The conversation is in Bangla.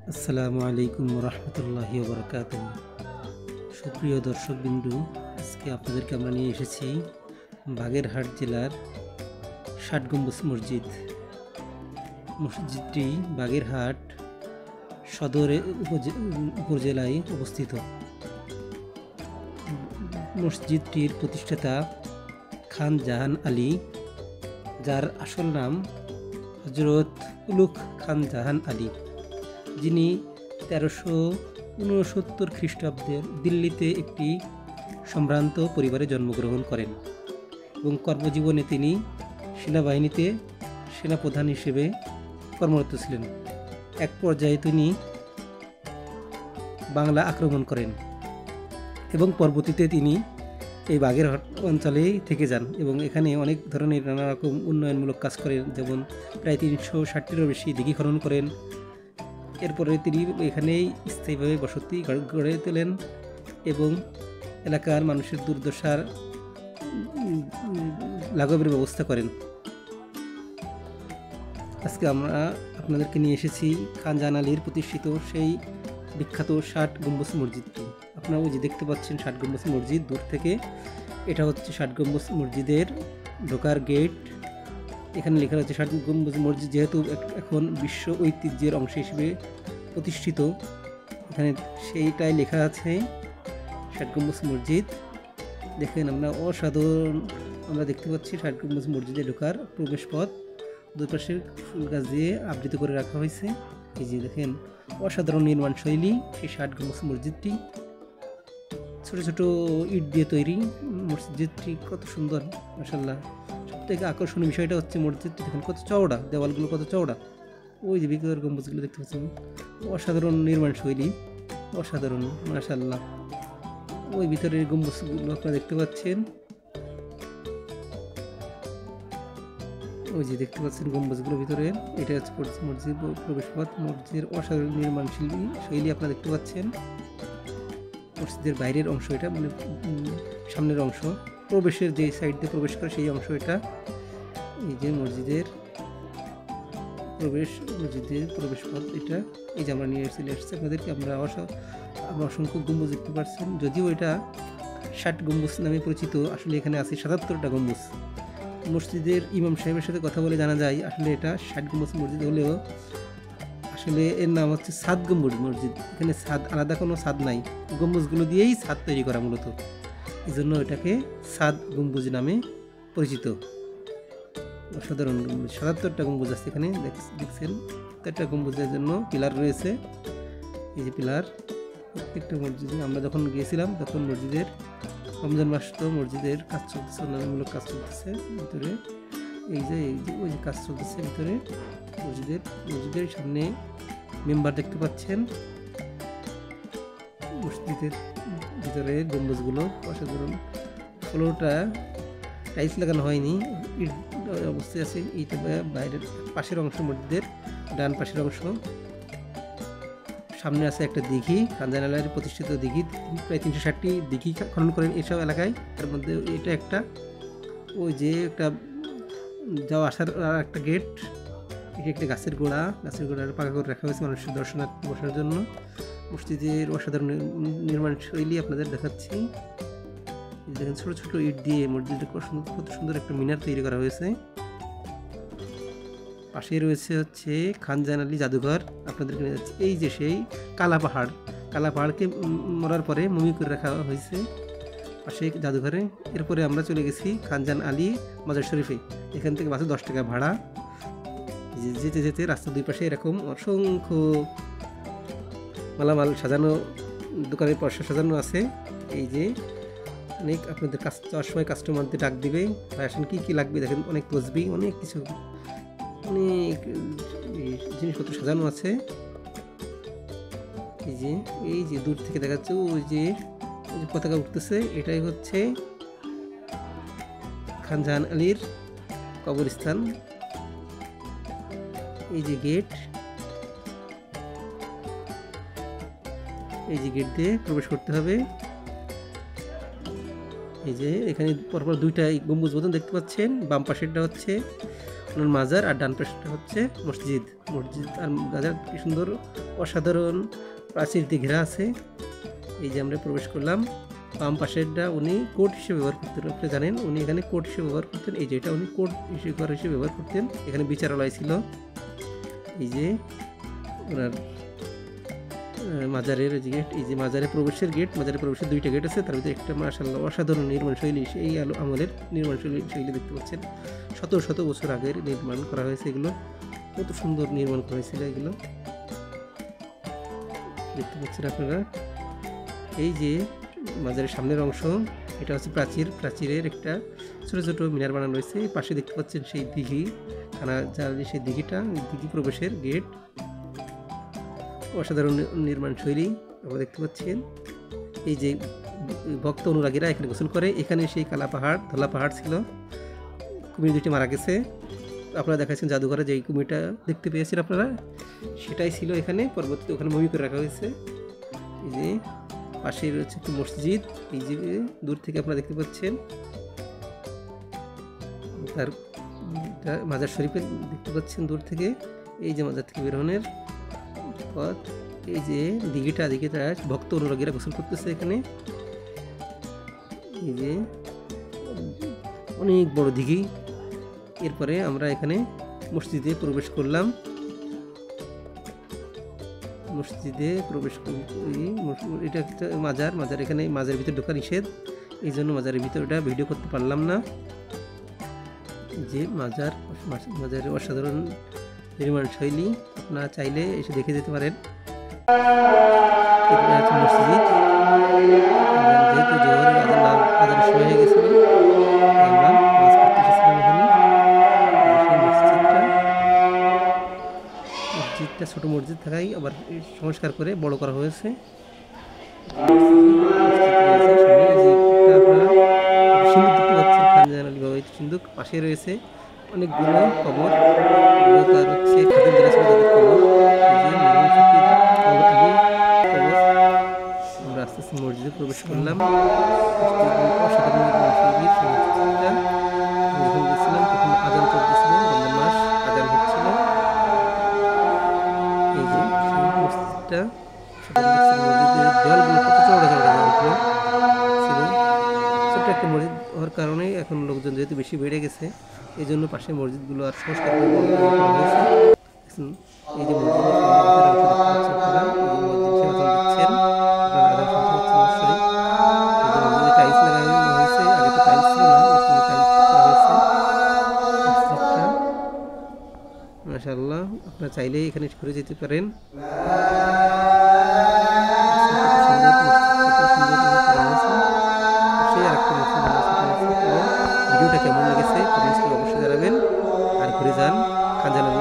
আসসালামু আলাইকুম রহমতুল্লাহি ওবরাকাতুহু। সুপ্রিয় দর্শকবিন্দু, আজকে আপনাদেরকে আমরা নিয়ে এসেছি বাগেরহাট জেলার ষাট গম্বুজ মসজিদ। মসজিদটি বাগেরহাট সদরে উপজেলায় অবস্থিত। মসজিদটির প্রতিষ্ঠাতা খান জাহান আলী, যার আসল নাম হজরত উলুঘ খান জাহান আলী, যিনি 1369 খ্রিস্টাব্দের দিল্লিতে একটি সম্ভ্রান্ত পরিবারে জন্মগ্রহণ করেন এবং কর্মজীবনে তিনি সেনাবাহিনীতে সেনাপ্রধান হিসেবে কর্মরত ছিলেন। এক পর্যায়ে তিনি বাংলা আক্রমণ করেন এবং পরবর্তীতে তিনি এই বাগেরহাট অঞ্চলেই থেকে যান এবং এখানে অনেক ধরনের নানা রকম উন্নয়নমূলক কাজ করেন, যেমন প্রায় 360টিরও বেশি দিঘি খনন করেন। এরপরে তিনি এখানেই স্থায়ীভাবে বসতি গড়ে তোলেন এবং এলাকার মানুষের দুর্দশার লাঘবের ব্যবস্থা করেন। আজকে আমরা আপনাদেরকে নিয়ে এসেছি খান জাহান আলীর প্রতিষ্ঠিত সেই বিখ্যাত ষাট গম্বুজ মসজিদটি। আপনারা ওই যে দেখতে পাচ্ছেন ষাট গম্বুজ মসজিদ দূর থেকে, এটা হচ্ছে ষাট গম্বুজ মসজিদের ঢোকার গেট। এখানে লেখা রয়েছে ষাট গম্বুজ মসজিদ, যেহেতু এখন বিশ্ব ঐতিহ্যের অংশ হিসেবে প্রতিষ্ঠিত, এখানে সেইটাই লেখা আছে ষাট গম্বুজ মসজিদ। দেখেন আমরা অসাধারণ আমরা দেখতে পাচ্ছি ষাট গম্বুজ মসজিদে ঢোকার প্রবেশ পথ, দুই পাশে ফুল গাছ দিয়ে আবৃত করে রাখা হয়েছে। এই যে দেখেন অসাধারণ নির্মাণ শৈলী সেই ষাট গম্বুজ মসজিদটি, ছোট ছোট ইট দিয়ে তৈরি। মসজিদটি কত সুন্দর, মাশাআল্লাহ। সবথেকে আকর্ষণীয় বিষয়টা হচ্ছে মসজিদটি দেখুন কত চওড়া, দেওয়ালগুলো কত চওড়া। ওই যে ভিতরের গম্বুজগুলো দেখতে পাচ্ছেন, অসাধারণ নির্মাণ শৈলী, অসাধারণ, মাশাআল্লাহ। ওই ভিতরের গম্বুজগুলো আপনারা দেখতে পাচ্ছেন, ওই যে দেখতে পাচ্ছেন গম্বুজগুলো ভিতরে। এটা হচ্ছে মসজিদ প্রবেশ পথ। মসজিদের অসাধারণ নির্মাণ শৈলী আপনারা দেখতে পাচ্ছেন। মসজিদের বাইরের অংশ এটা, মানে সামনের অংশ, প্রবেশের যে সাইড দিয়ে প্রবেশ করে সেই অংশ এটা। এই যে মসজিদের প্রবেশ পথ এটা। এই যে আমরা নিয়ে এসেছি আপনাদেরকে, আমরা অসংখ্য গম্বুজ দেখতে পাচ্ছেন। যদিও এটা ষাট গম্বুজ নামে পরিচিত, আসলে এখানে আছে 77টা গম্বুজ। মসজিদের ইমাম সাহেবের সাথে কথা বলে জানা যায় আসলে এটা ষাট গম্বুজ মসজিদ হলেও আসলে এর নাম হচ্ছে সাত গম্বুজ মসজিদ। এখানে ছাদ, আলাদা কোনো ছাদ নাই, গম্বুজগুলো দিয়েই ছাদ তৈরি করা মূলত, এই জন্য এটাকে সাত গম্বুজ নামে পরিচিত। অসাধারণ গম্বুজ, 77টা গম্বুজ আছে এখানে দেখছেন। প্রত্যেকটা গম্বুজের জন্য পিলার রয়েছে, এই যে পিলার প্রত্যেকটা মসজিদে। আমরা যখন গিয়েছিলাম তখন মসজিদের রমজান মাস, তো মসজিদের কাজ চলতেছে, উন্নয়নমূলক কাজ চলতেছে ভিতরে। এই যে ওই যে কাজ চলতেছে ভিতরে মসজিদের সামনে মেম্বার দেখতে পাচ্ছেন। মসজিদের ভিতরে গম্বুজগুলো অসাধারণ। ফ্লোরটা টাইলস লাগানো হয়নি, ইট অবস্থায় আছে। এইটা বাইরের পাশের অংশ, মসজিদের ডান পাশের অংশ। সামনে আছে একটা দিঘি, খান জাহান আলীর প্রতিষ্ঠিত দিঘি। প্রায় 360টি দিঘি খনন করেন এইসব এলাকায়, তার মধ্যে এটা একটা। ওই যে একটা যাওয়া আসার একটা গেট, এটা একটা গাছের গোড়ার পাকা করে রাখা হয়েছে মানুষের দর্শনার্থী বসার জন্য। মসজিদের অসাধারণ নির্মাণ শৈলী আপনাদের দেখাচ্ছি। দেখেন ছোট ছোট ইট দিয়ে মসজিদে কত সুন্দর একটা মিনার তৈরি করা হয়েছে। পাশে রয়েছে হচ্ছে খান জাহান আলী জাদুঘর, আপনাদেরকে নিয়ে যাচ্ছে। এই যে সেই কালা পাহাড়কে মরার পরে মমি করে রাখা হয়েছে পাশে জাদুঘরে। এরপরে আমরা চলে গেছি খান জাহান আলী মাজার শরীফে। এখান থেকে বাসে 10 টাকা ভাড়া। যেতে যেতে রাস্তার দুই পাশে এরকম অসংখ্য মালামাল সাজানো, দোকানের পয়সা সাজানো আছে। এই যে অনেক আপনাদের কাজ যাওয়ার সময় কাস্টমারদের ডাক দিবে, আসেন কী কী লাগবে দেখেন, অনেক তসবি, অনেক কিছু, অনেক জিনিসপত্র সাজানো আছে। এই যে দূর থেকে দেখা যাচ্ছে ওই যে পতাকা উঠতেছে, এটাই হচ্ছে খান জাহান আলীর কবরস্থান। এই যে গেট, এই যে গেট দিয়ে প্রবেশ করতে হবে। এই যে এখানে পরপর দুইটা গম্বুজ মতন দেখতে পাচ্ছেন, বাম পাশেরটা হচ্ছে ওনার মাজার আর ডান পাশেরটা হচ্ছে মসজিদ। আর মাজার কি সুন্দর অসাধারণ প্রাচীর দিয়ে ঘেরা আছে। এই যে আমরা প্রবেশ করলাম। বাম পাশেরটা উনি কোর্ট হিসেবে ব্যবহার করতেন, আপনি জানেন উনি এখানে কোর্ট হিসেবে ব্যবহার করতেন। এই যে এটা উনি কোর্ট হিসেবে ব্যবহার করতেন, এখানে বিচারালয় ছিল। এই যে ওনার মাজারের যে গেট, এই যে মাজারে প্রবেশের গেট, মাজারে প্রবেশের 2টা গেট আছে, তার ভিতরে একটা মাশাআল্লাহ অসাধারণ নির্মাণ শৈলী, এই আমলের নির্মাণ শৈলী দেখতে পাচ্ছেন। শত শত বছর আগের নির্মাণ করা হয়েছে এগুলো, কত সুন্দর নির্মাণ করা হয়েছিল এগুলো দেখতে পাচ্ছেন আপনারা। এই যে মাজারের সামনের অংশ, এটা হচ্ছে প্রাচীরের একটা ছোট ছোট মিনার বানানো রয়েছে। পাশে দেখতে পাচ্ছেন সেই দিঘি, সেই দিঘিটা, দিঘি প্রবেশের গেট, অসাধারণ নির্মাণ শৈলী আপনারা দেখতে পাচ্ছেন। এই যে ভক্ত অনুরাগীরা এখানে গোসল করে। এখানে সেই কালা পাহাড়, ধলা পাহাড় ছিল, কুমির 2টি মারা গেছে। আপনারা দেখাচ্ছেন জাদুঘরে যে কুমিরটা দেখতে পেয়েছেন আপনারা, সেটাই ছিল এখানে, পরবর্তীতে ওখানে মমি করে রাখা হয়েছে। এই যে পাশে রয়েছে একটি মসজিদ, এই যে দূর থেকে আপনারা দেখতে পাচ্ছেন। তার মাজার শরীফে দেখতে পাচ্ছেন দূর থেকে, এই যে মাজার থেকে বেরোনের পথ। এই যে দিঘিটা ভক্ত অনুরাগীরা গোসল করতেছে এখানে। এই যে অনেক বড় দিঘি। এরপরে আমরা এখানে মসজিদে প্রবেশ করলাম। মসজিদে প্রবেশ করি, এটা একটা মাজার, এখানে মাজারের ভিতরে ঢোকা নিষেধ, এই জন্য মাজারের ভিতরটা ভিডিও করতে পারলাম না। যে মাজারের অসাধারণ নির্মাণ শৈলী, আপনারা চাইলে এসে দেখে যেতে পারেন। এটা হচ্ছে মসজিদ। যেহেতু জোহরের আজানের সময় হয়ে গেছিল, আমরা নামাজ পড়তে এসেছিলাম এখানে। মসজিদটা ছোট মসজিদ থাকায় আবার সংস্কার করে বড় করা হয়েছে। সিন্ধুক পাশে রয়েছে অনেকগুলো কবর, তার হচ্ছে খাদিমদের ছিল তাদের কবর। আমরা আস্তে আস্তে মসজিদে প্রবেশ করলাম। অসাধারণ গেছিলাম, তখন আজান চলতেছিল, রমজান মাস, আজান হচ্ছিল। এই যে মসজিদটা, মসজিদের দেওয়ালগুলো কত চওড়া চওড়া ছিল। ছোট্ট একটা মসজিদ হওয়ার কারণে এখন লোকজন যেহেতু বেশি বেড়ে গেছে, এই জন্য পাশে মসজিদগুলো আর সংস্কার করা হয়েছে। এই যে টাইলস লাগানো হয়েছে, আগে তো টাইলস ছিল না, টাইলস করা হয়েছে। মাশাআল্লাহ, আপনারা চাইলেই এখানে ঘুরে যেতে পারেন। ভিডিওটা কেমন লেগেছে কমেন্টস করে অবশ্যই জানাবেন, আর ঘুরে যান খান জানাল।